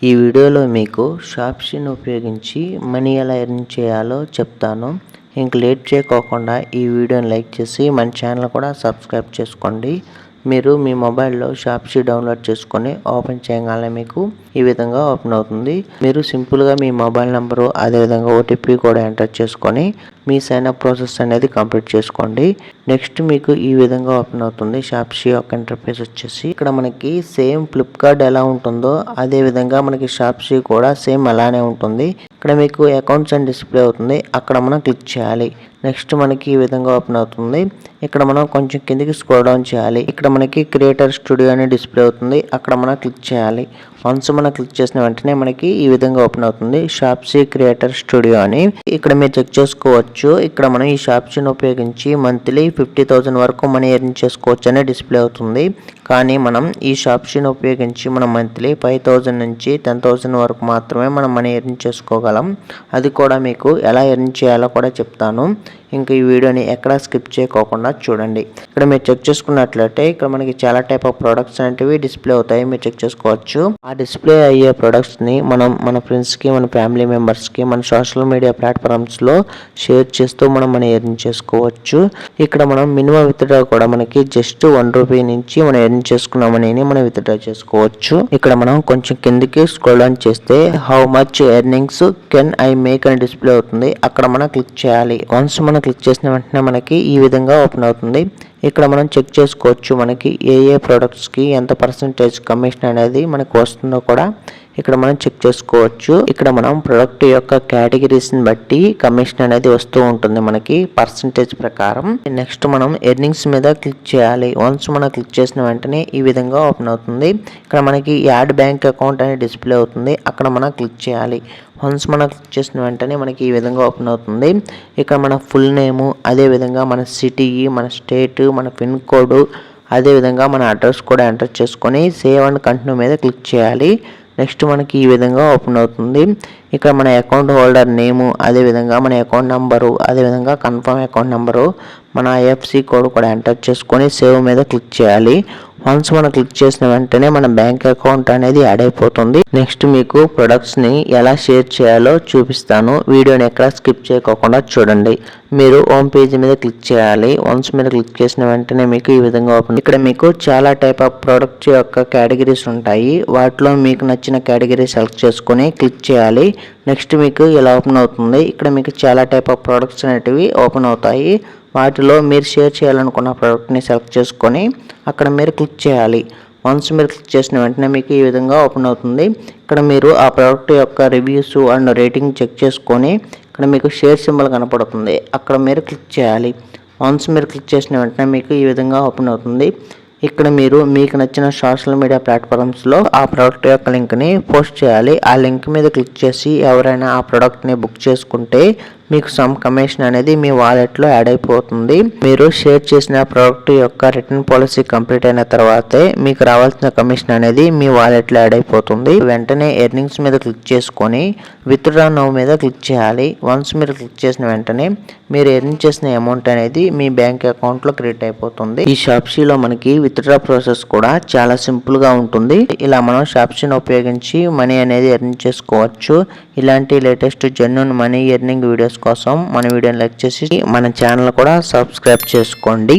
ఈ వీడియోలో మీకు షాప్షీని ఉపయోగించి మనీ ఎలా ఎర్న్ చేయాలో చెప్తాను. ఇంక లేట్ చేయకోకుండా ఈ వీడియోని లైక్ చేసి మన ఛానల్ కూడా సబ్స్క్రైబ్ చేసుకోండి. మీరు మీ మొబైల్లో షాప్షీ డౌన్లోడ్ చేసుకొని ఓపెన్ చేయగానే మీకు ఈ విధంగా ఓపెన్ అవుతుంది. మీరు సింపుల్గా మీ మొబైల్ నెంబరు అదేవిధంగా ఓటీపీ కూడా ఎంటర్ చేసుకొని మీ సైన్ అప్ ప్రాసెస్ అనేది కంప్లీట్ చేసుకోండి. నెక్స్ట్ మీకు ఈ విధంగా ఓపెన్ అవుతుంది. షాప్షీ యొక్క ఇంటర్ఫేస్ వచ్చేసి ఇక్కడ మనకి సేమ్ ఫ్లిప్కార్ట్ ఎలా ఉంటుందో అదే విధంగా మనకి షాప్షీ కూడా సేమ్ అలానే ఉంటుంది. ఇక్కడ మీకు అకౌంట్స్ అని డిస్ప్లే అవుతుంది, అక్కడ మనం క్లిక్ చేయాలి. నెక్స్ట్ మనకి ఈ విధంగా ఓపెన్ అవుతుంది. ఇక్కడ మనం కొంచెం కిందికి స్క్రోల్ డౌన్ చేయాలి. ఇక్కడ మనకి క్రియేటర్ స్టూడియో అని డిస్ప్లే అవుతుంది, అక్కడ మనం క్లిక్ చేయాలి. వన్స్ మనం క్లిక్ చేసిన వెంటనే మనకి ఈ విధంగా ఓపెన్ అవుతుంది షాప్షీ క్రియేటర్ స్టూడియో అని. ఇక్కడ మీరు చెక్ చేసుకోవచ్చు. ఇక్కడ మనం ఈ షాప్షీని ఉపయోగించి మంత్లీ 50,000 వరకు మనీ ఎర్న్ చేసుకోవచ్చు అని డిస్ప్లే అవుతుంది. కానీ మనం ఈ షాప్షీని ఉపయోగించి మనం మంత్లీ 5,000 నుంచి 10,000 వరకు మాత్రమే మనం మనీ ఎర్న్ చేసుకోగలం. అది కూడా మీకు ఎలా ఎర్న్ చేయాలో కూడా చెప్తాను. ఇంకా ఈ వీడియోని ఎక్కడా స్కిప్ చేయకోకుండా చూడండి. ఇక్కడ మీరు చెక్ చేసుకున్నట్లయితే ఇక్కడ మనకి చాలా టైప్ ఆఫ్ ప్రొడక్ట్స్ అనేవి డిస్ప్లే అవుతాయి, మీరు చెక్ చేసుకోవచ్చు. ఆ డిస్ప్లే అయ్యే ప్రొడక్ట్స్ని మనం మన ఫ్రెండ్స్కి, మన ఫ్యామిలీ మెంబర్స్కి, మన సోషల్ మీడియా ప్లాట్ఫామ్స్లో షేర్ చేస్తూ మనం మనీ ఎర్న్ చేసుకోవచ్చు. ఇక్కడ మనం మినిమం విత్డ్రా కూడా మనకి జస్ట్ ₹1 నుంచి మనం ఎర్న్ చేసుకున్న మనీని మనం విత్డ్రా చేసుకోవచ్చు. ఇక్కడ మనం కొంచెం కిందికి స్క్రోల్ డౌన్ చేస్తే how much earnings can I make అని డిస్ప్లే అవుతుంది, అక్కడ మనం క్లిక్ చేయాలి. వన్స్ మనం క్లిక్ చేసిన వెంటనే మనకి ఈ విధంగా ఓపెన్ అవుతుంది. ఇక్కడ మనం చెక్ చేసుకోవచ్చు మనకి ఏ ప్రొడక్ట్స్కి ఎంత పర్సెంటేజ్ కమిషన్ అనేది మనకు వస్తుందో కూడా ఇక్కడ మనం చెక్ చేసుకోవచ్చు. ఇక్కడ మనం ప్రొడక్ట్ యొక్క కేటగిరీస్ని బట్టి కమిషన్ అనేది వస్తూ ఉంటుంది మనకి పర్సెంటేజ్ ప్రకారం. నెక్స్ట్ మనం ఎర్నింగ్స్ మీద క్లిక్ చేయాలి. వన్స్ మనం క్లిక్ చేసిన వెంటనే ఈ విధంగా ఓపెన్ అవుతుంది. ఇక్కడ మనకి యాడ్ బ్యాంక్ అకౌంట్ అనేది డిస్ప్లే అవుతుంది, అక్కడ మనం క్లిక్ చేయాలి. వన్స్ మనం క్లిక్ చేసిన వెంటనే మనకి ఈ విధంగా ఓపెన్ అవుతుంది. ఇక్కడ మన ఫుల్ నేము, అదేవిధంగా మన సిటీ, మన స్టేట్, మన పిన్ కోడ్, అదేవిధంగా మన అడ్రస్ కూడా ఎంటర్ చేసుకొని సేవ్ అండ్ కంటిన్యూ మీద క్లిక్ చేయాలి. నెక్స్ట్ మనకి ఈ విధంగా ఓపెన్ అవుతుంది. ఇక్కడ మన అకౌంట్ హోల్డర్ నేము, అదేవిధంగా మన అకౌంట్ నెంబరు, అదేవిధంగా కన్ఫర్మ్ అకౌంట్ నెంబరు, మన ఐఎఫ్సి కోడ్ కూడా ఎంటర్ చేసుకొని సేవ్ మీద క్లిక్ చేయాలి. వన్స్ మనం క్లిక్ చేసిన వెంటనే మన బ్యాంక్ అకౌంట్ అనేది యాడ్ అయిపోతుంది. నెక్స్ట్ మీకు ప్రొడక్ట్స్ని ఎలా షేర్ చేయాలో చూపిస్తాను. వీడియోని ఎక్కడ స్కిప్ చేయకోకుండా చూడండి. మీరు హోమ్ పేజ్ మీద క్లిక్ చేయాలి. వన్స్ మీరు క్లిక్ చేసిన వెంటనే మీకు ఈ విధంగా ఓపెన్. ఇక్కడ మీకు చాలా టైప్ ఆఫ్ ప్రొడక్ట్స్ యొక్క కేటగిరీస్ ఉంటాయి. వాటిలో మీకు నచ్చిన కేటగిరీ సెలెక్ట్ చేసుకొని క్లిక్ చేయాలి. నెక్స్ట్ మీకు ఇలా ఓపెన్ అవుతుంది. ఇక్కడ మీకు చాలా టైప్ ఆఫ్ ప్రొడక్ట్స్ అనేటివి ఓపెన్ అవుతాయి. వాటిలో మీరు షేర్ చేయాలనుకున్న ప్రోడక్ట్ని సెలెక్ట్ చేసుకొని అక్కడ మీరు క్లిక్ చేయాలి. వన్స్ మీరు క్లిక్ చేసిన వెంటనే మీకు ఈ విధంగా ఓపెన్ అవుతుంది. ఇక్కడ మీరు ఆ ప్రోడక్ట్ యొక్క రివ్యూస్ అండ్ రేటింగ్ చెక్ చేసుకొని ఇక్కడ మీకు షేర్ సింబల్ కనపడుతుంది, అక్కడ మీరు క్లిక్ చేయాలి. వన్స్ మీరు క్లిక్ చేసిన వెంటనే మీకు ఈ విధంగా ఓపెన్ అవుతుంది. ఇక్కడ మీరు మీకు నచ్చిన సోషల్ మీడియా ప్లాట్ఫామ్స్లో ఆ ప్రోడక్ట్ యొక్క లింక్ని పోస్ట్ చేయాలి. ఆ లింక్ మీద క్లిక్ చేసి ఎవరైనా ఆ ప్రోడక్ట్ని బుక్ చేసుకుంటే మీకు సమ్ కమిషన్ అనేది మీ వాలెట్లో యాడ్ అయిపోతుంది. మీరు షేర్ చేసిన ప్రోడక్ట్ యొక్క రిటర్న్ పాలసీ కంప్లీట్ అయిన తర్వాతే మీకు రావాల్సిన కమిషన్ అనేది మీ వాలెట్లో యాడ్ అయిపోతుంది. వెంటనే ఎర్నింగ్స్ మీద క్లిక్ చేసుకొని విత్డ్రా నౌ మీద క్లిక్ చేయాలి. వన్స్ మీరు క్లిక్ చేసిన వెంటనే మీరు ఎర్న్ చేసిన అమౌంట్ అనేది మీ బ్యాంక్ అకౌంట్లో క్రియేట్ అయిపోతుంది. ఈ షాప్షీలో మనకి విత్డ్రా ప్రాసెస్ కూడా చాలా సింపుల్గా ఉంటుంది. ఇలా మనం షాప్షీని ఉపయోగించి మనీ అనేది ఎర్న్ చేసుకోవచ్చు. ఇలాంటి latest genuine money earning videos కోసం మన వీడియోని లైక్ చేసి మన ఛానల్ కూడా సబ్స్క్రైబ్ చేసుకోండి.